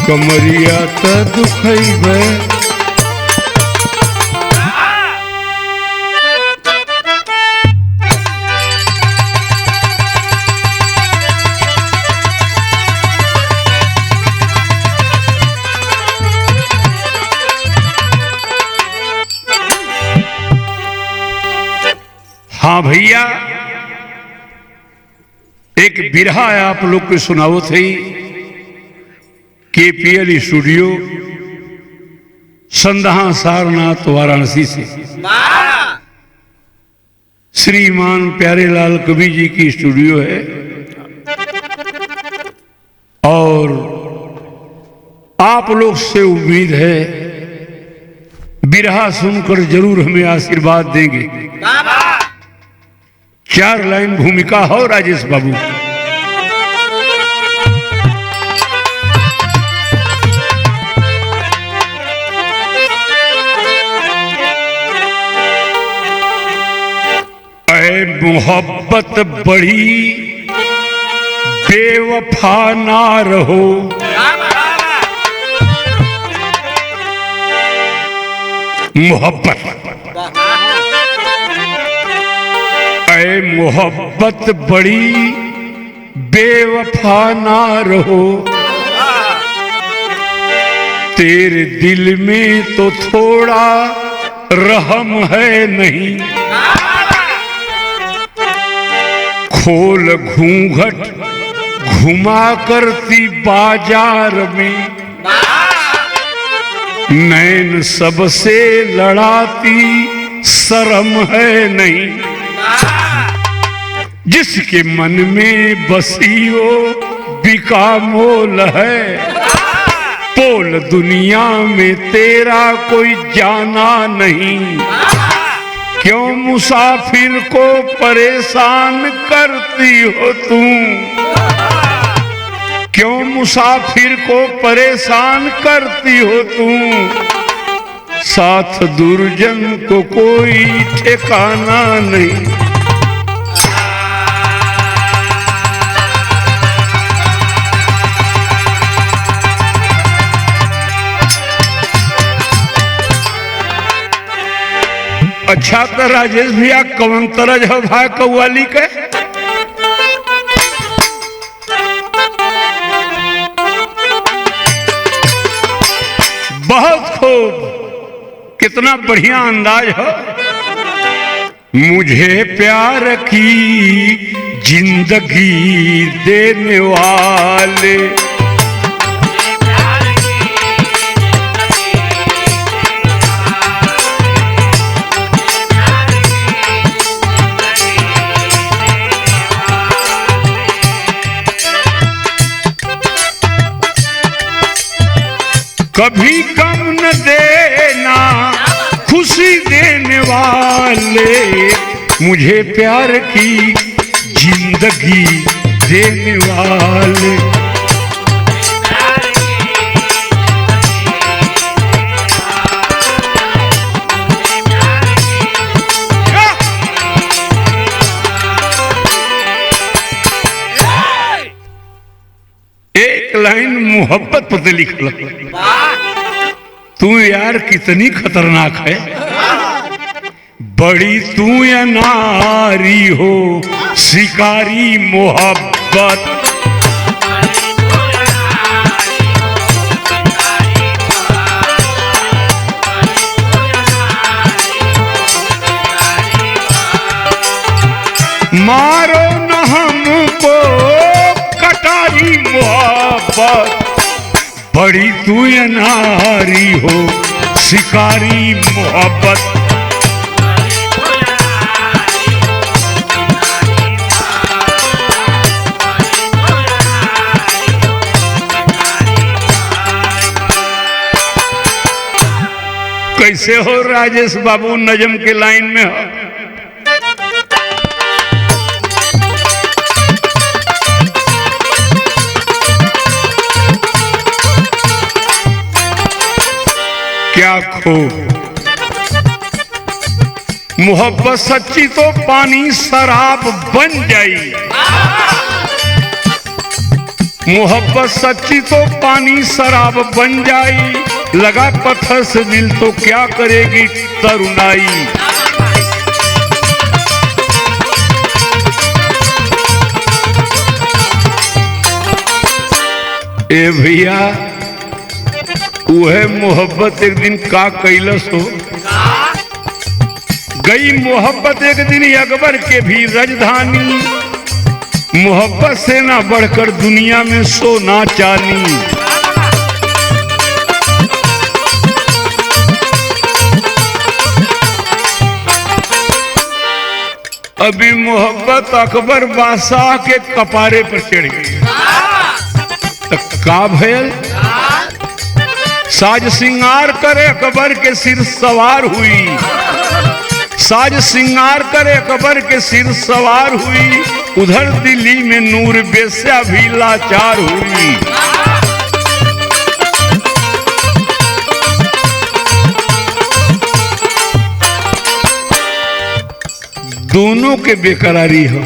कमरिया त दुखैबे हाँ भैया, एक बिरहा आप लोग को सुनाओ थे KPL स्टूडियो संदहा सारनाथ वाराणसी से श्रीमान प्यारेलाल कवि जी की स्टूडियो है और आप लोग से उम्मीद है बिरहा सुनकर जरूर हमें आशीर्वाद देंगे। 4 लाइन भूमिका हो राजेश बाबू। ऐ मोहब्बत बड़ी बेवफा ना रहो, मोहब्बत ऐ मोहब्बत बड़ी बेवफा ना रहो, तेरे दिल में तो थोड़ा रहम है नहीं, खोल घूंघट घुमा करती बाजार में, नैन सबसे लड़ाती शर्म है नहीं, जिसके मन में बसी हो बिका मोल है, पोल दुनिया में तेरा कोई जाना नहीं, क्यों मुसाफिर को परेशान करती हो तुम, क्यों मुसाफिर को परेशान करती हो तुम, साथ दुर्जन को कोई ठिकाना नहीं। अच्छा तो राजेश भैया कौन तरह हो भाई कव्वाली के? बहुत खूब, कितना बढ़िया अंदाज हो। मुझे प्यार की जिंदगी देने वाले, कभी कम न देना खुशी देने वाले, मुझे प्यार की जिंदगी देने वाले, एक लाइन मोहब्बत पर लिखल, तू यार कितनी खतरनाक है, बड़ी तू या नारी हो शिकारी मोहब्बत, मारो न हमको कटारी मोहब्बत, बड़ी तू या नारी हो शिकारी मोहब्बत, कैसे हो राजेश बाबू नजम के लाइन में हो? क्या खूब, मोहब्बत सच्ची तो पानी शराब बन जाई, मोहब्बत सच्ची तो पानी शराब बन जाई, लगा पत्थर से दिल तो क्या करेगी तरुणाई। ए भैया वह मोहब्बत एक दिन का कैलस हो, गई मोहब्बत एक दिन अकबर के भी राजधानी, मोहब्बत से ना बढ़कर दुनिया में सोना चांदी। अभी मोहब्बत अकबर बादशाह के कपारे पर चढ़ गई, तो का भयल साज सिंगार करे अकबर के सिर सवार हुई, साज सिंगार करे अकबर के सिर सवार हुई। उधर दिल्ली में नूर बेस्या भी लाचार हुई। दोनों के बेकरारी हो,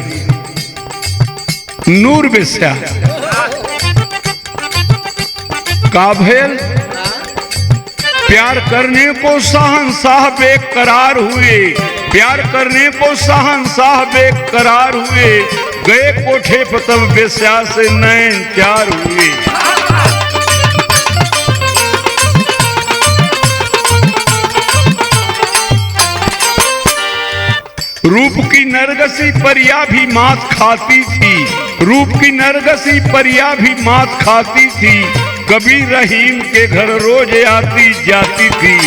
नूर बेस्या का भयल प्यार करने को शहंशाह बेकरार हुए, प्यार करने को शहंशाह बेकरार हुए, गए कोठे पर तब बेस्या से नैन चार हुए। रूप की नरगसी परिया भी मांस खाती थी, रूप की नरगसी परिया भी मांस खाती थी, कभी रहीम के घर रोज आती जाती थी।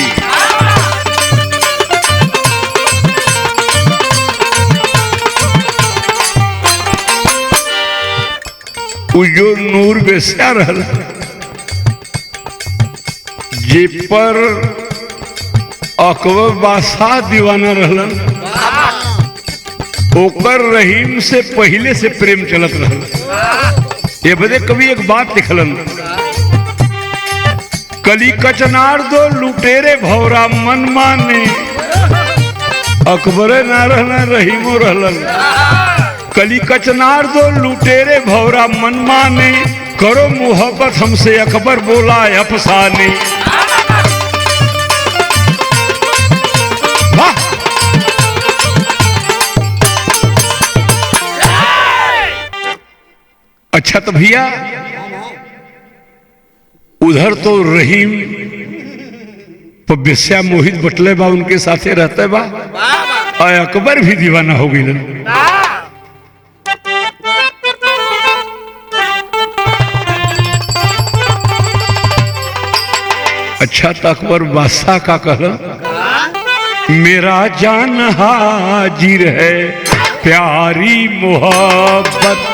जो नूर बेस्या रहल जे पर अकबर बादशाह दीवाना रहलन, ओकर रहीम से पहले से प्रेम चलत रहल। ये बदे कभी एक बात लिखलन, कली कचनार दो लुटेरे भौरा मन माने, अकबरे ना रहना रहीमो रहलन। कली कचनार दो लुटेरे भौरा मन माने, करो मोहब्बत हमसे अकबर बोला अफसाने। अच्छा तो भैया उधर तो रहीम तो बेस्या मोहित बटले बा उनके साथे रहते बा, और अकबर भी दीवाना हो गई। अच्छा तो अकबर बादशाह का कहला, मेरा जान हाजिर है प्यारी मोहब्बत,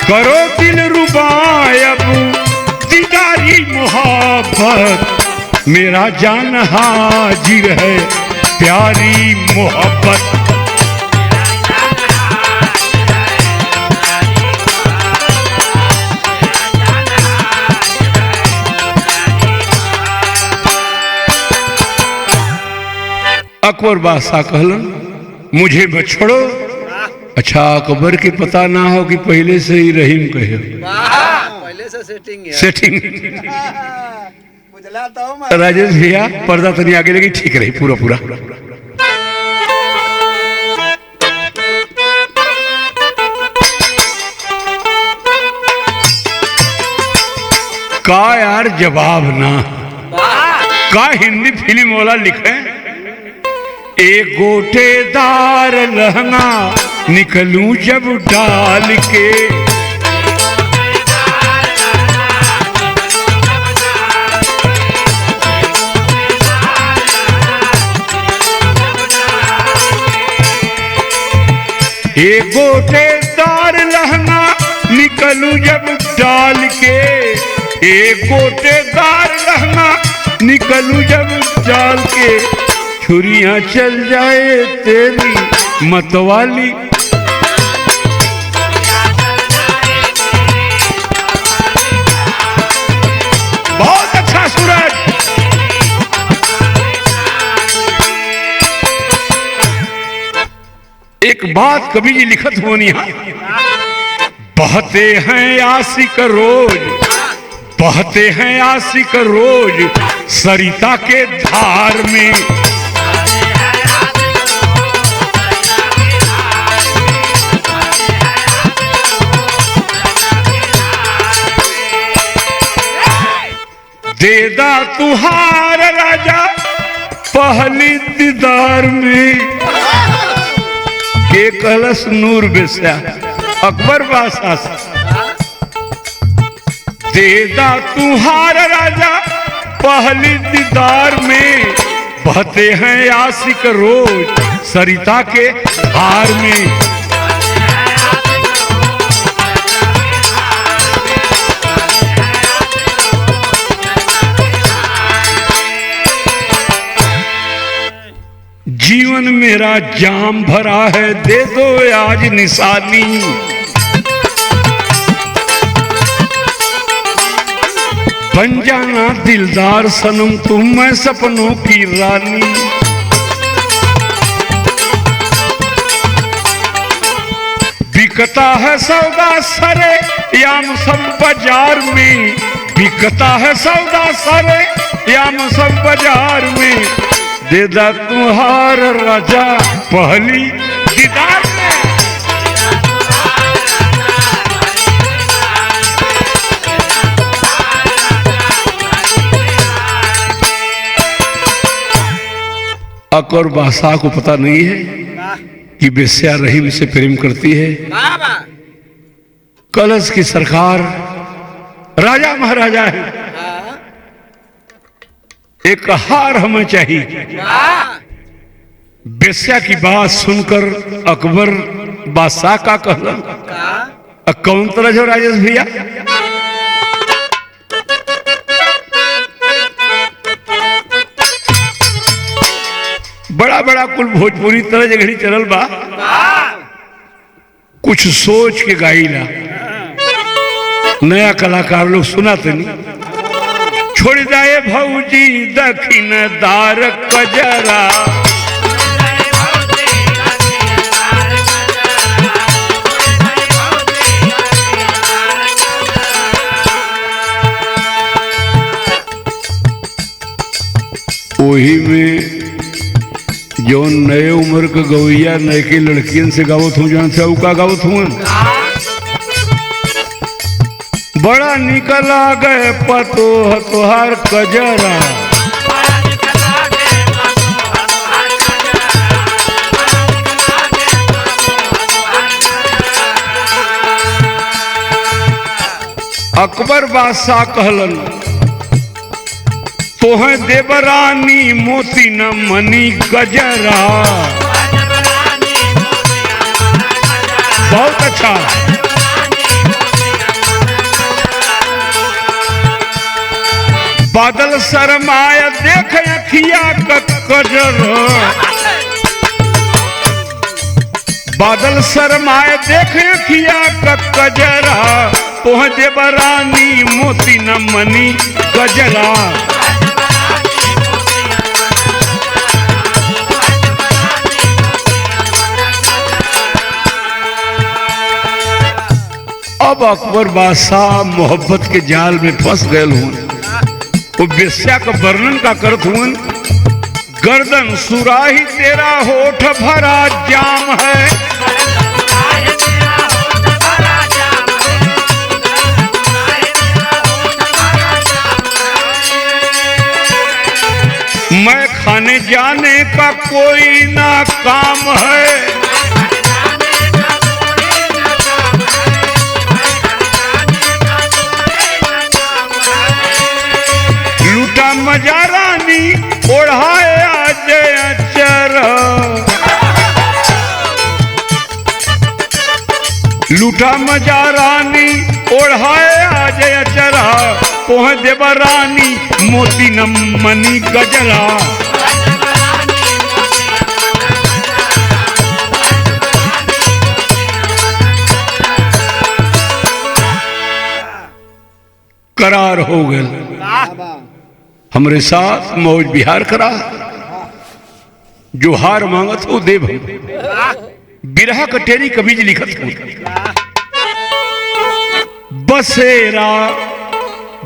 करो दिल रुबायब दीदारी मोहब्बत, मेरा जान हाजिर है प्यारी मोहब्बत। अकबर बादशाह कहलन मुझे मत छोड़ो। अच्छा अकबर की पता ना हो कि पहले से ही रहीम कहे, पहले से सेटिंग है। सेटिंग राजेश भैया पर्दा तनी आगे लगी ठीक रही पूरा पूरा। का यार जवाब ना का हिंदी फिल्म वाला लिखे, एक गोटेदार लहंगा निकलूं जब डाल के, एक गोटेदार लहंगा निकलूं जब डाल के, एक गोटेदार लहंगा निकलूं जब डाल के, छुरियां चल जाए तेरी मतवाली। बहुत अच्छा सूरज। एक बात कवि जी लिखत होनी, बहते हैं आशिक रोज, बहते हैं आशिक रोज सरिता के धार में। देदा तुहार राजा पहली दीदार में। के कलश नूर बेस्या अकबर बादशाह से, देदा तुहार राजा पहली दीदार में। बहते हैं आशिक रोज सरिता के धार में। जीवन मेरा जाम भरा है, दे दो आज निशानी। बन जाना दिलदार सनम तुम, मैं सपनों की रानी। बिकता है सौदा सरे याम सब बाजार में। बिकता है सौदा सरे याम सब बाजार में। देदा तुहार राजा पहली दीदार में। अकबर बादशाह को पता नहीं है कि बेस्या रहीम से प्रेम करती है। कलश की सरकार राजा महाराजा है, एक हार हमें चाहिए। बेस्या की बात सुनकर अकबर बादशाह का कहला, कौन तरह जो राजेश भैया? बड़ा बड़ा कुल भोजपुरी तरह जगह चलल बा, कुछ सोच के गाइला। नया कलाकार लोग सुनाते नहीं। छोड़ जाए भौजी दखिन दार कजरा, वही में जो नए उम्र के गवैया नए की लड़कियन से गावत हूँ, जान से का गावत हूँ। बड़ा निकला गए पतो तुहार कजरा, अकबर बादशाह कहलन, तोहे देवरानी मोती न मनी गजरा। बहुत अच्छा। बादल शर्माया देख अखिया का कजर, बादल शर्माए देख अखिया का कजरा। तोह देवरानी मोती न मनी गजरा। अब अकबर बादशाह मोहब्बत के जाल में फंस गए हूँ। वो बेस्या का वर्णन का करत हुआ, गर्दन सुराही तेरा होठ भरा जाम है। मैं खाने जाने का कोई ना काम है। मजा रानी ओढ़ाए आज अचर, लूटा मजा रानी ओढ़ाए आज अचरा। तोह देवा रानी मोती न मनी गजरा। करार हो गए, हमरे साथ मौज बिहार करा। जो हार मांगत हो देव, बिरहा कटेरी कबीज लिखत हूं। बसेरा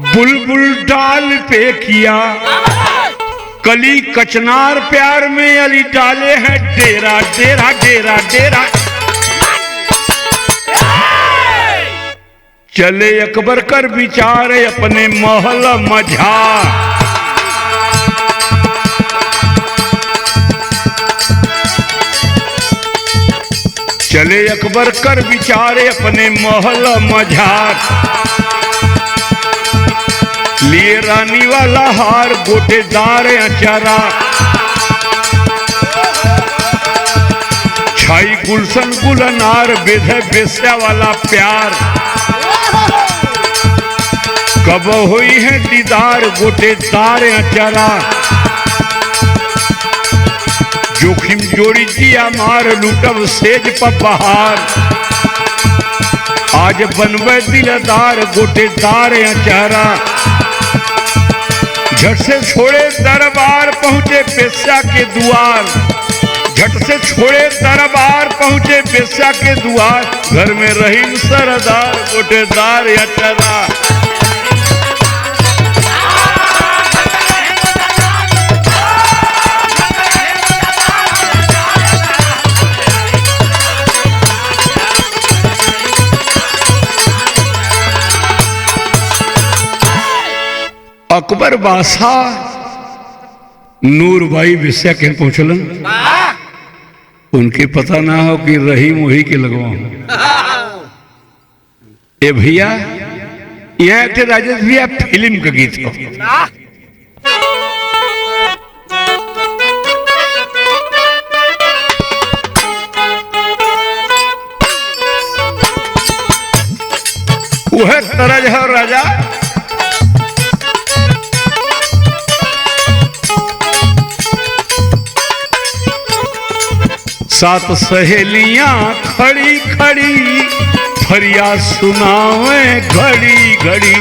बुलबुल डाल पे किया, कली कचनार प्यार में अली डाले हैं डेरा डेरा डेरा डेरा। चले अकबर कर विचारे अपने महल मझार, चले अकबर कर विचारे अपने महल मझार। लिए रानी वाला हार गोटेदार अचारा, छाई गुलशन गुलनार बेधे बेस्या वाला प्यार। कब हुई है दीदार गोटेदार अचारा, जोखिम जोड़ी दिया मार लूटब सेज पर बहार। आज बनवे दिलदार गोटेदार अचारा, झट से छोड़े दरबार पहुंचे बेस्या के द्वार। झट से छोड़े दरबार पहुंचे बेस्या के द्वार। घर में रहीम सरदार गोटेदार अचारा। अकबर बादशाह नूरबाई बेस्या कहीं पहुंचलन, उनके पता ना हो कि रहीम वही के लगवा हो। ए भैया यहाँ एक राजेश भैया फिल्म का गीत हो। वह तरज है राजा, सात सहेलियां खड़ी खड़ी फरियाद सुनावे घड़ी घड़ी।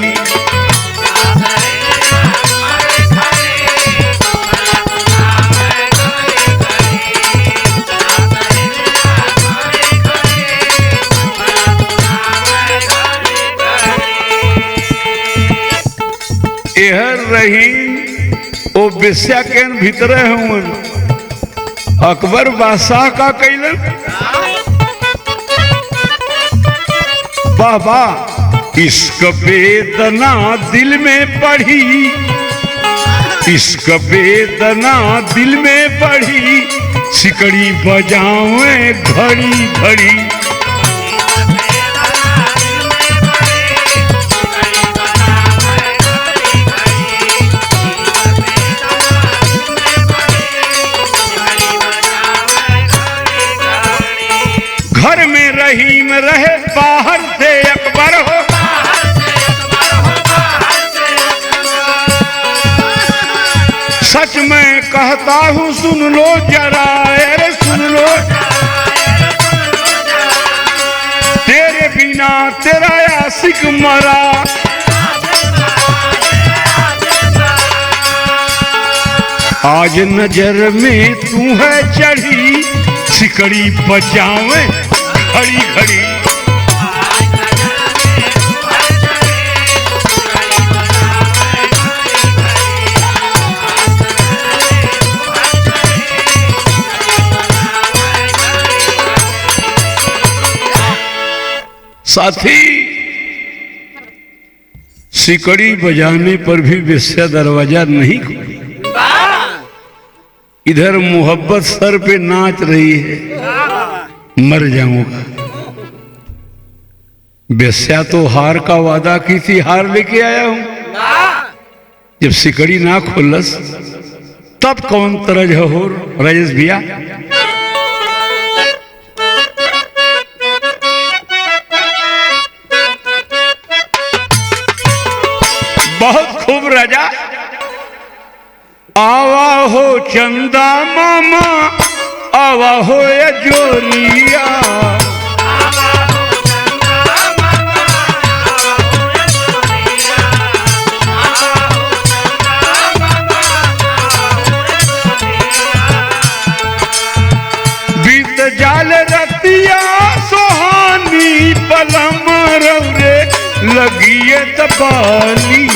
एहर रही ओ बेस्या के भीतर हूं। अकबर बादशाह का कैलन बाबा, इश्क वेदना दिल में बढ़ी, इश्क वेदना दिल में बढ़ी, सिकड़ी बजावे घड़ी घड़ी। घर में रहीम रहे बाहर से अकबर हो, सच मैं कहता हूँ सुन लो जरा, अरे सुन लो। तेरे बिना तेरा आशिक मरा, आज नजर में तू है चढ़ी, सिकड़ी बजावे घड़ी घड़ी। साथी सिकड़ी बजाने पर भी बेस्या दरवाजा नहीं खोली। इधर मोहब्बत सर पे नाच रही है, मर जाऊंगा। बेस्या तो हार का वादा की थी, हार लेके आया हूं। जब सिकड़ी ना खोलस तब कौन तरज हो राजेश भैया। बहुत खूब राजा। आवा हो चंदा मामा, आवा हो या जोरिया, बीत जाल रतिया तबाली।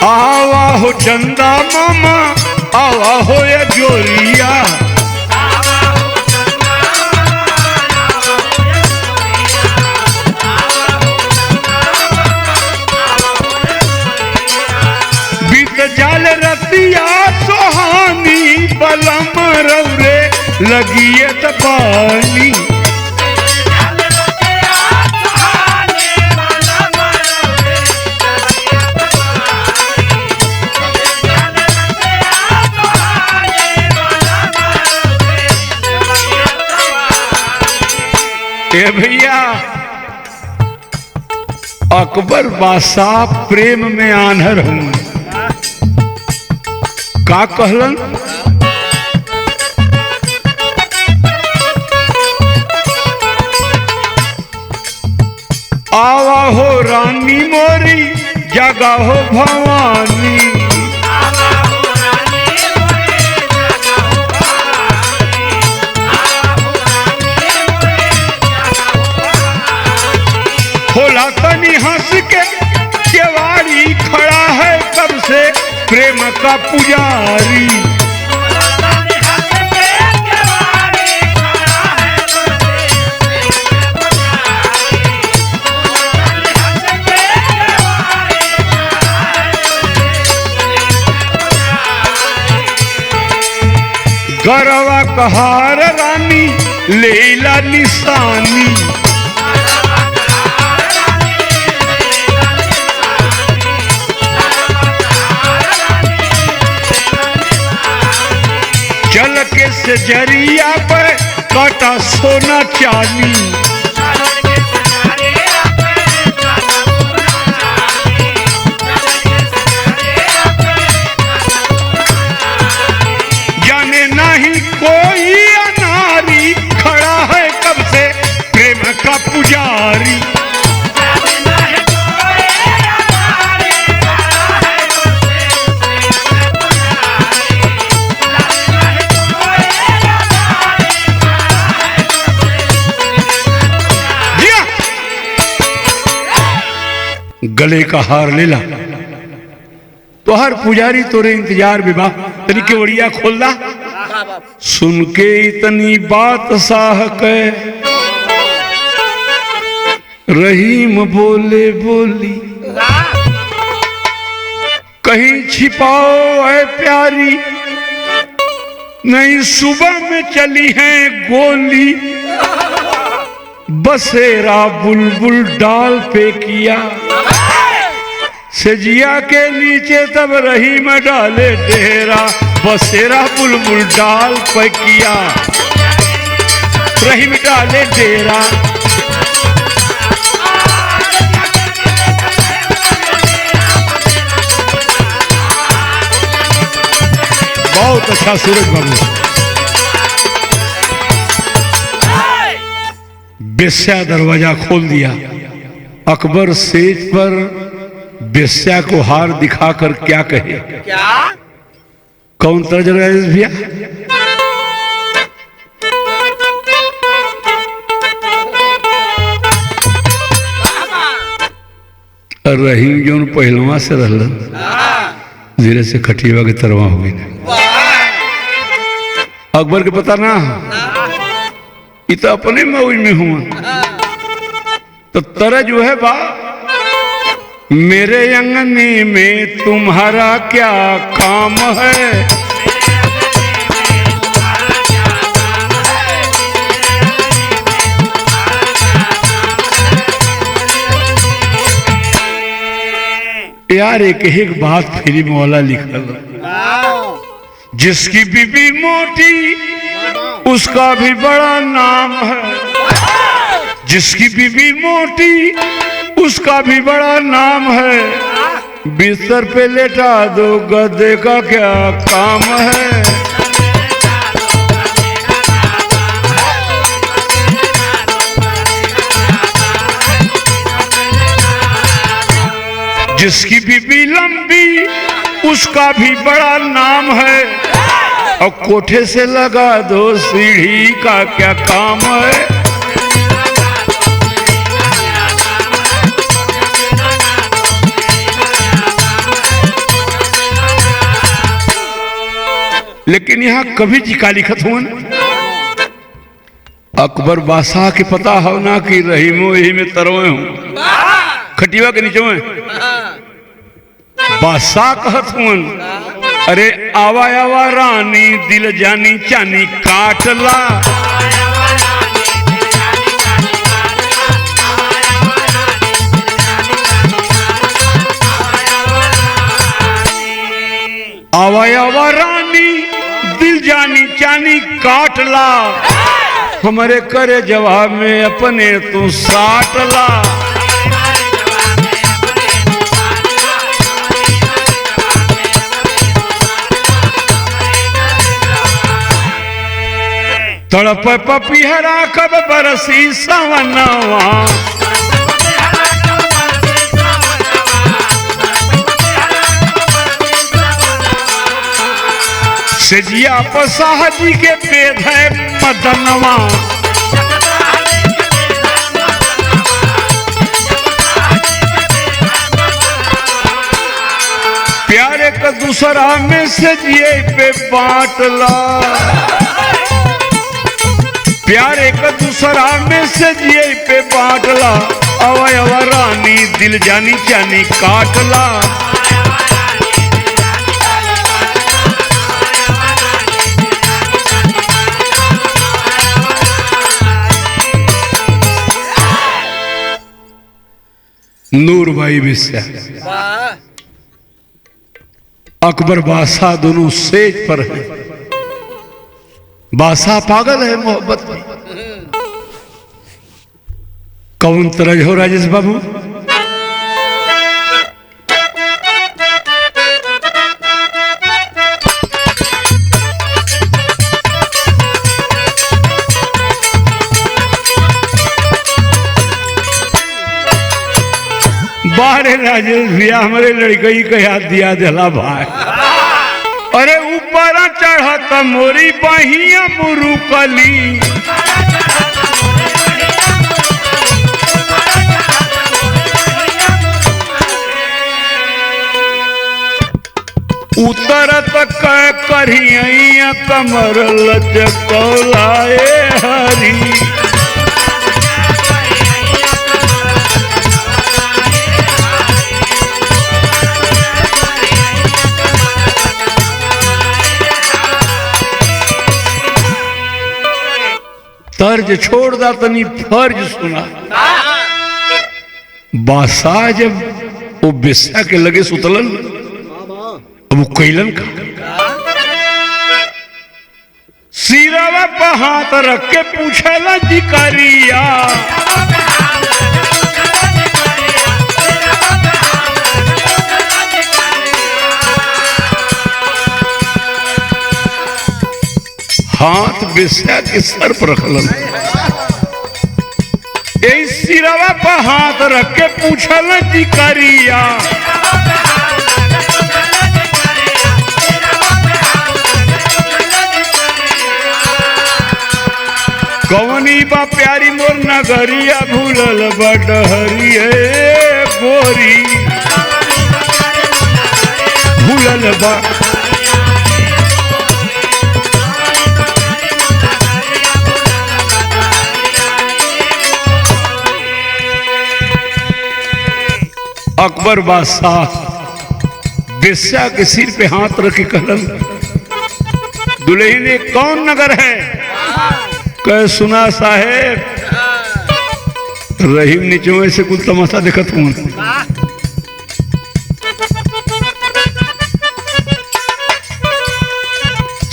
आवा हो चंदा मामा, आवा हो या जोरिया, बीत जाल रतिया सुहानी, बलम रौरे लगिए तबाली। ए भैया, अकबर बादशाह प्रेम में आन्हर हूं। का कहलन? आवा हो रानी मोरी, जगा हो भवानी, खोला तनी हंस के केवाड़ी, खड़ा है कब से प्रेम का पुजारी। गरवा कहार रानी, लेला निशानी, चल के सजरिया पर काटा सोना चांदी, जाने नहीं कोई अनारी, खड़ा है कब से प्रेम का पुजारी। गले का हार ले ला, तो हर पुजारी तोरे इंतजार विवाह तनी केवड़िया खोल दा। सुन के इतनी बात साह के रहीम बोले बोली, कहीं छिपाओ है प्यारी, नहीं सुबह में चली है गोली, बसेरा बुलबुल डाल पे किया, सजिया के नीचे तब रहीम डाले डेरा, बसेरा बुलबुल डाल पे किया, रहीम डाले डेरा। बहुत अच्छा सूरज बाबू। बेस्या दरवाजा खोल दिया। अकबर सेज पर बेस्या को हार दिखाकर क्या कहे? क्या? कौन तर्ज भैया? रहीम जो पहलवा से रहल धीरे से खटिया के तरवा हो गई। अकबर के पता ना ये तो अपने मौज में हुआ। तो तरह जो है बा, मेरे अंगने में तुम्हारा क्या काम है, यार एक एक बात फिल्म वाला लिखल, जिसकी बीबी मोटी उसका भी बड़ा नाम है, जिसकी बीबी मोटी उसका भी बड़ा नाम है, बिस्तर पे लेटा दो गधे का क्या काम है। जिसकी बीबी लंबी उसका भी बड़ा नाम है, और कोठे से लगा दो सीढ़ी का क्या काम है। लेकिन यहाँ कवि जी का लिखत हुआ अकबर बादशाह के पता हो ना कि रहीमो यही में तरवे हूं खटिया के नीचे में बादशाह कहत हुन अरे आवा आवा रानी दिल जानी चानी काटला। आवा आवा रानी दिल जानी चानी काटला, हमारे करे जवाब में अपने तू साटला। तड़प पपिहरा कब बरसी सवनवा, सजिया पसाह जी के पेद है मदनवा। प्यारे का दूसरा में सजिए पे बाटला, प्यारे का दूसरा में सजिए पे बाटला। अवा अवा रानी दिल जानी चानी काटला। नूर भाई बिस्या अकबर बादशाह दोनों सेज पर है। बादशाह पागल है मोहब्बत में। कौन तरज हो राजेश बाबू? बारे राजेश भैया हमारे लड़कई का याद दिया दिला भाई। अरे ऊपर चढ़त मोरी बहिया मुरुकली, उतरत करिया कमर लचकौलाए हरी। तर्ज छोड़ दा तनी फर्ज सुना। बादशाह जब वो बिस्सा के लगे सुतलन अब वो कैलन का सिरवा पर हाथ रख के पूछला जिकरिया। हाथ बिस्सा के सर पर रखलन, सिरवा पर हाथ रख के पूछल जिकरिया। कवनी बा प्यारी मोर नगरिया भूलल बडहरिए गोरी, भूलल बा अकबर बादशाह बेस्या के सिर पे हाथ रख के कहलन दुल्हन कौन नगर है? कह सुना साहेब रहीम नीचे से कुल तमाशा देखत हूं।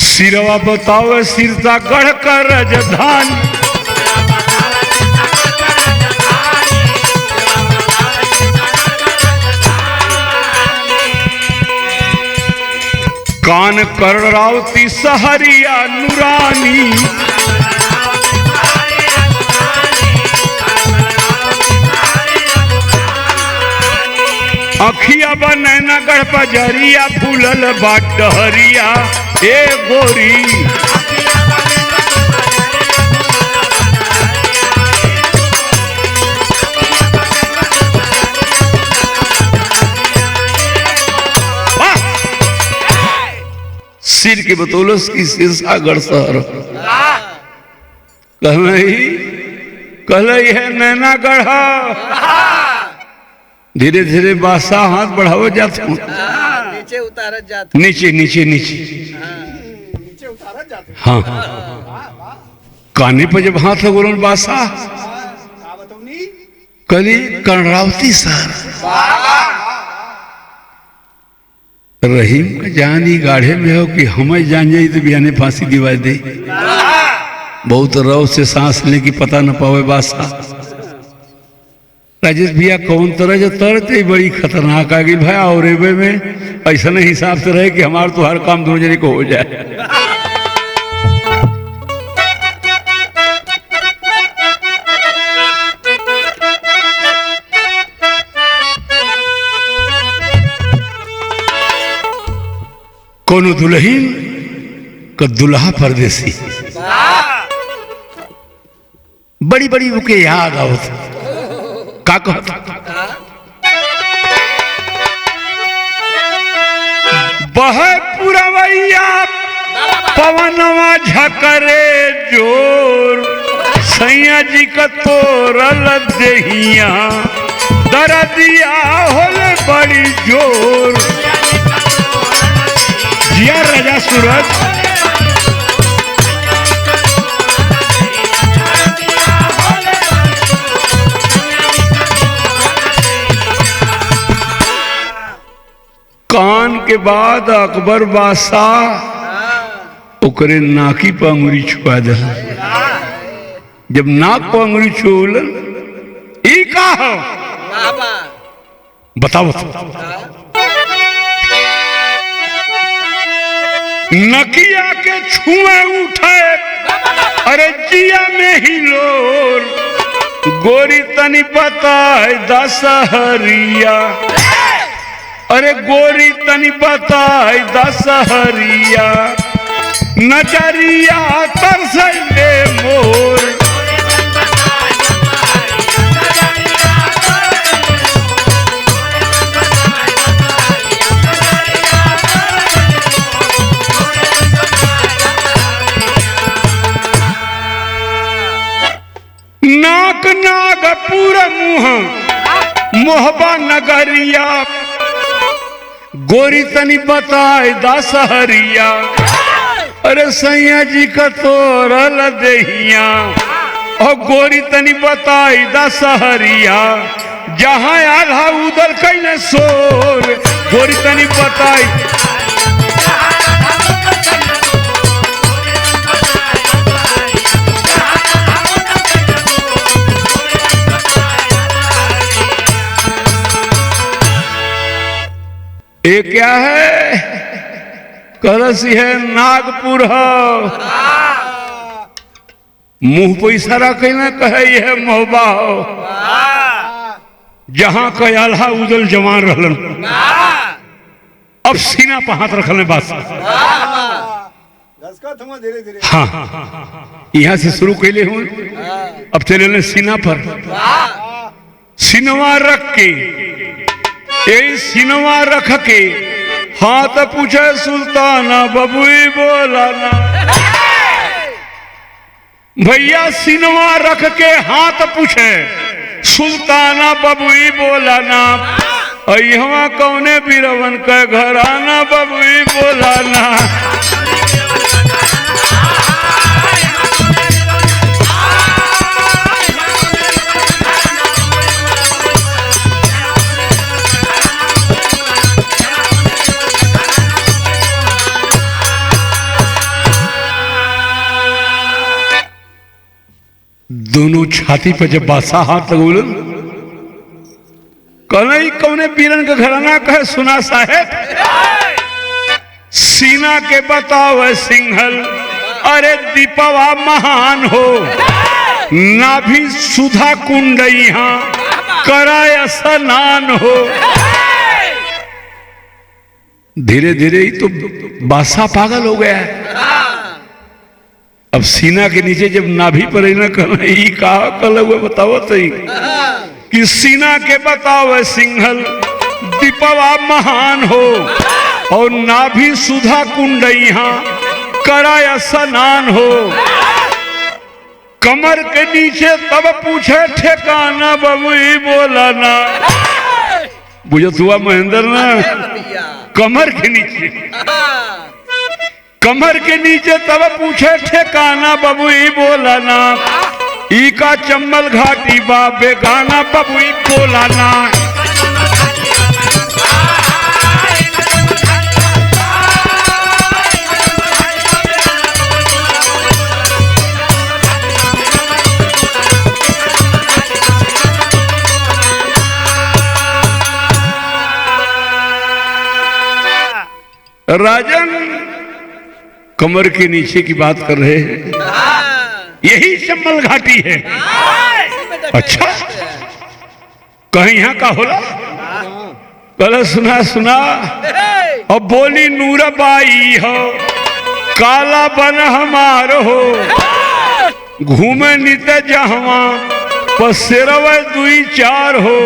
सिरवा बताओ सिरता गढ़ कर राजधानी, कान कर रावती सहरिया नूरानी, अखिया बा नैनागढ़ बजरिया फूलल बा डहरिया ए गोरी। सिर के बतौलस की सिरसागढ़ शहर कहलई है नैनागढ़। धीरे धीरे बादशाह हाथ बढ़ावे जाते नीचे उतारत जाते नीचे नीचे नीचे नीचे उतारत जाते। हाँ काने पर जब हाथ लगोलन बादशाह कली कर्णरावती सर रहीम का जान ही गाढ़े में हो कि हमें जान जाई तो बियाने फांसी दिवा दे। बहुत रव से सांस लेने की पता न पावे बादशाह। राजेश भैया कौन तरह जो तरते बड़ी खतरनाक आ गई भाई। और में ऐसा नहीं हिसाब से रहे कि हमारा तो हर काम दोनों जने को हो जाए। कोनो दुल्हीन का दुल्हा परदेसी बड़ी बड़ी उके याद आवत का कहता बहे पुरवैया पवनवा झकरे जोर सैया जी का तोरल देहिया दरदिया होले बड़ी जोर। जिया राजा सूरज कान के बाद अकबर बादशाह ओकरे नाकी पर अंगुरी छुआ दे। जब नाक पर अंगुरी छुल ई का हो बताओ। नकिया के छुए उठे अरे जिया में ही लोर गोरी तनी बताए दशहरिया। अरे गोरी तनी बताए दशहरिया नजरिया तरसले मोर। नाक नाग पूरा मुंह मोहबा नगरिया गोरी तनी बताए दशहरिया। अरे सैया जी का तोरल देहिया और गोरी तनी बताई दशहरिया जहाँ आधा उधर कैले सोर गोरी तनी बताई। ये क्या है कलसी है नागपुर हो मुंह पे इशारा कहना कहे यह मोहबा हो जहां का आल्हा उदल जवान रहलन। अब सीना पर हाथ रखने बात हाँ यहाँ से शुरू कैले हूं अब चले सीना पर सीनवा रख के यही सिनवा रख के हाथ पूछे सुल्ताना बबुई बोला ना। भैया सिनवा रख के हाथ पूछे सुल्ताना बबुई बोला ना। अहिवा कौने बीरवन के घराना बबुई बोला ना। दोनों छाती पर जब बादशाह हाथ लगोलन कौन कौने बीरन का घराना कहे सुना साहेब सीना के बताओ सिंहल। अरे दीपवा महान हो ना भी सुधा कुंड यहाँ कराय स्नान हो धीरे धीरे ही तो बादशाह पागल हो गया है। अब सीना के नीचे जब नाभि पर ही ना कल हुए बताओ तो कि सीना के बताओ सिंहल दीपवा महान हो और नाभि सुधा कुंड यहाँ कराया स्नान हो। कमर के नीचे तब पूछे ठेकाना बबुई बोला ना, बुझत हुआ महेंद्र ना। कमर के नीचे, कमर के नीचे तब पूछे ठेकाना बबुई बोला ना, ई का चम्बल घाटी बा बेगाना बबुई बोला ना। राजन कमर के नीचे की बात कर रहे हैं, यही चम्बल घाटी है। अच्छा कहीं यहाँ का होला? कल सुना सुना और बोली नूरबाई हो काला बन हमार हो, घूमे नित जहवा पसेरव दुई चार हो,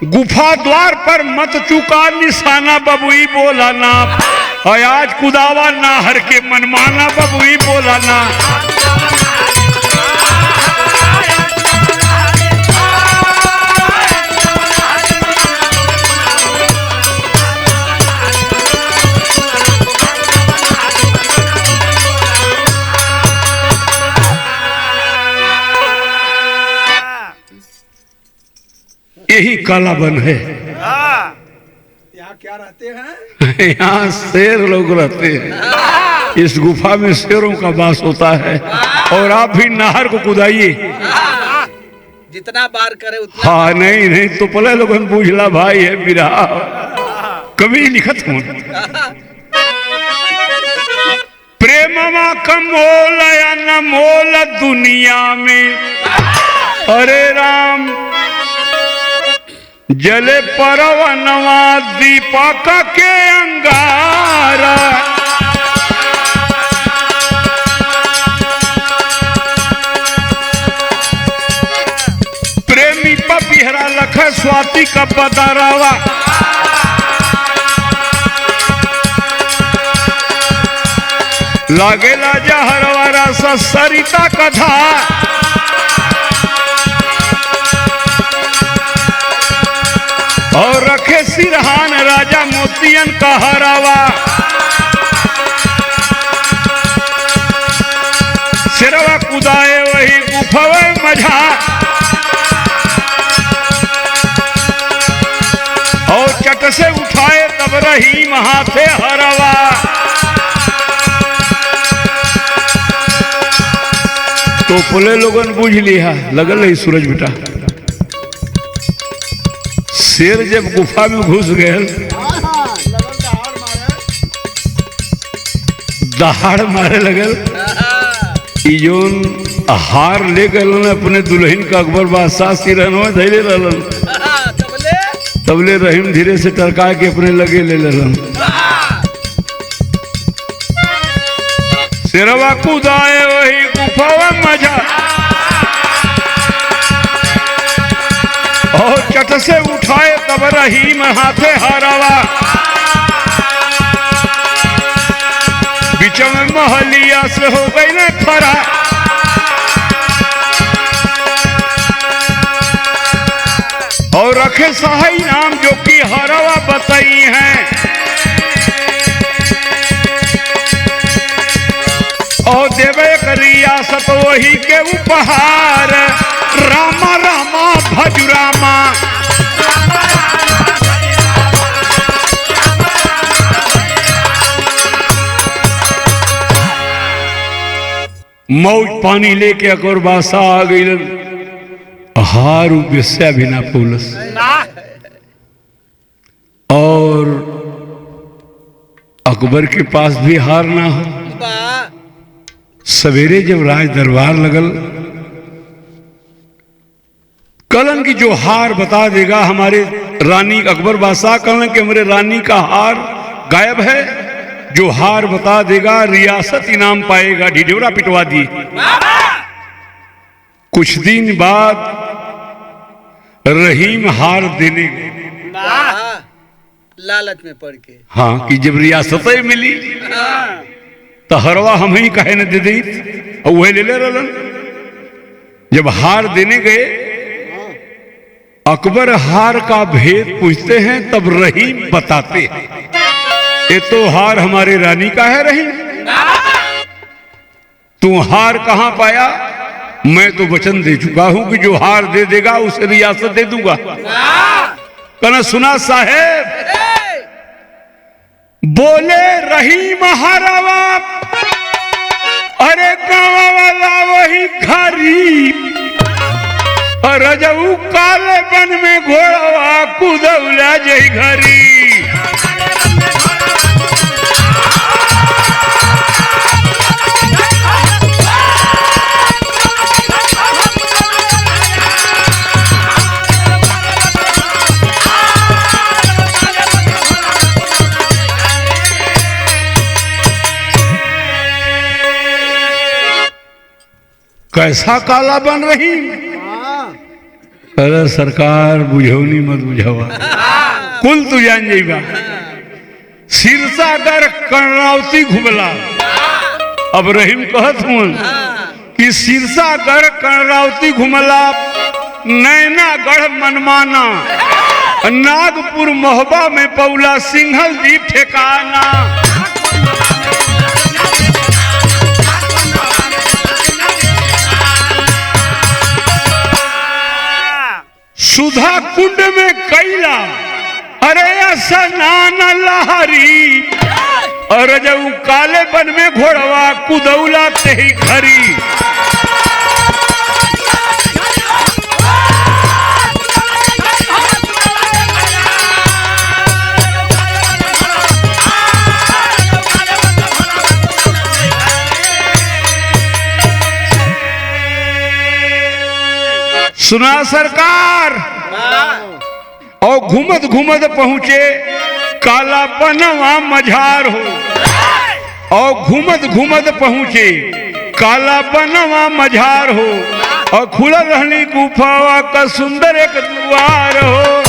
गुफा द्वार पर मत चुका निशाना बबुई बोला ना, आज कुदावा नाहर के मनमाना बबुई बोला ना। यही काला बन है। यहाँ क्या रहते हैं? यहाँ शेर लोग रहते हैं, इस गुफा में शेरों का वास होता है। और आप भी नहर को कुदाइए, जितना बार करे उतना। हाँ नहीं नहीं तो पहले लोग पूछला भाई है बिरा कभी लिखत हूँ प्रेमवा का मोल या न मोल दुनिया में, अरे राम जले परवनवा दीपक के अंगारा, प्रेमी पपिहरा लख स्वाति का बदरावा, लागेला जहरवारा सा सरिता कथा, और रखे सिरहान राजा मोतियन का हरावा, सिरवा कुदाए वही गुफावे मझा, और चट से उठाए तब रही हाथे हरावा। तो पुले लोगन बुझ लिया लगल है सूरज बेटा। शेर जब गुफा में घुस गए दहाड़ मारे लगल, जोन हार ले गए अपने दुल्हन का अकबर बादशाह सिरहनवा धैले रहलन, तबले रहीम धीरे से टरका के अपने लगे ले लेलन। सिरवा कुदाए वही गुफावा मजा, और चट से उठाए तब रहीम हाथे हरावा, बीच में महलिया से हो गई न खरा, और रखे सहाई नाम जो कि हरावा बताई हैं, और देवे एक रियासत वही के उपहार, रामा रामा भजुरामा, मौज पानी लेके अकबर बादशाह आ गई, हार बेस्या भी ना पौलस, और अकबर के पास भी हार ना हो। सवेरे जब राज दरबार लगल, कलन की जो हार बता देगा हमारे रानी अकबर बादशाह कहने कि मेरे रानी का हार गायब है, जो हार बता देगा रियासत इनाम पाएगा। ढिढोरा पिटवा दी। कुछ दिन बाद रहीम हार देने गए, लालच में पड़ के। हाँ, कि जब रियासतें मिली तो हरवा हम ही कहे न दे दी, और वह ले ले रलन। जब हार देने गए, अकबर हार का भेद पूछते हैं, तब रहीम बताते हैं, ये तो हार हमारे रानी का है रहीम, तू हार कहां पाया? मैं तो वचन दे चुका हूं कि जो हार दे देगा उसे रियासत दे दूंगा। कहना सुना साहेब, बोले रहीम हारावा, अरे गाँव वाला वही घरी, रजऊ काले बन में घोड़वा कुदौला जई घरी। कैसा काला बन रही? अरे सरकार बुझौनी मत बुझावा, कुल तू जान जाइबा। सिरसागर कर्णावती घुमला। अब रहीम कहत हूं कि सिरसागर कर्णावती घुमला, नैनागढ़ मनमाना, नागपुर मोहबा में पौला सिंघल दीप ठेकाना। सुधा कुंड में कैला, अरे स्नान लहरी, और जब काले बन में घोड़वा कुदौला तेही घरी। सुना सरकार, और घूमत घूमत पहुंचे काला बनवा मझार हो, और घूमत घूमत पहुंचे काला बनवा मझार हो, और खुला रहनी गुफावा का सुंदर एक द्वार हो।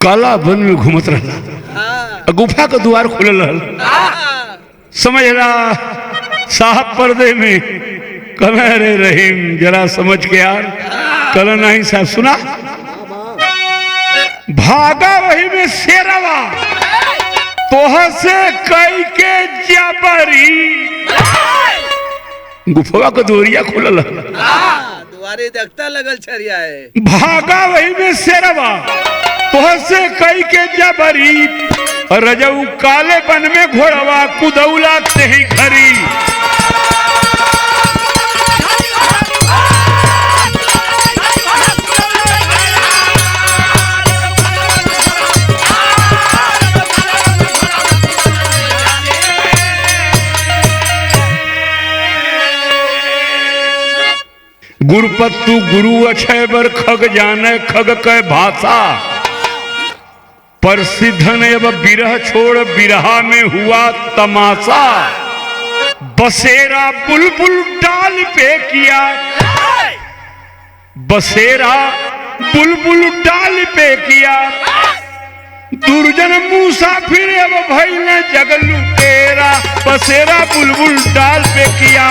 काला वन में घूमत रहला, गुफा का द्वार खुलल रहल। समझ रहा साहब पर्दे में कल, रे रहीम जरा समझ के यार, कल नहीं साहब सुना। भागा वही में शेरवा, तोह से कई के जबरी, गुफा का दोरिया खुलल, दुआरे देखता लगल छरिया है। भागा वही में शेरवा, तोह से कई के जबरी, रजऊ काले बन में घोड़वा कुदौला तेही घरी। गुरुपत्तु गुरु अक्षय बर खग जाने खग कै भाषा, प्रसिद्धन अब बिरह छोड़ बिरहा में हुआ तमाशा। बसेरा बुलबुल डाल पे किया, बसेरा बुलबुल डाल पे किया, दुर्जन मुसाफिर अब भइल जगलू तेरा, बसेरा बुलबुल डाल पे किया।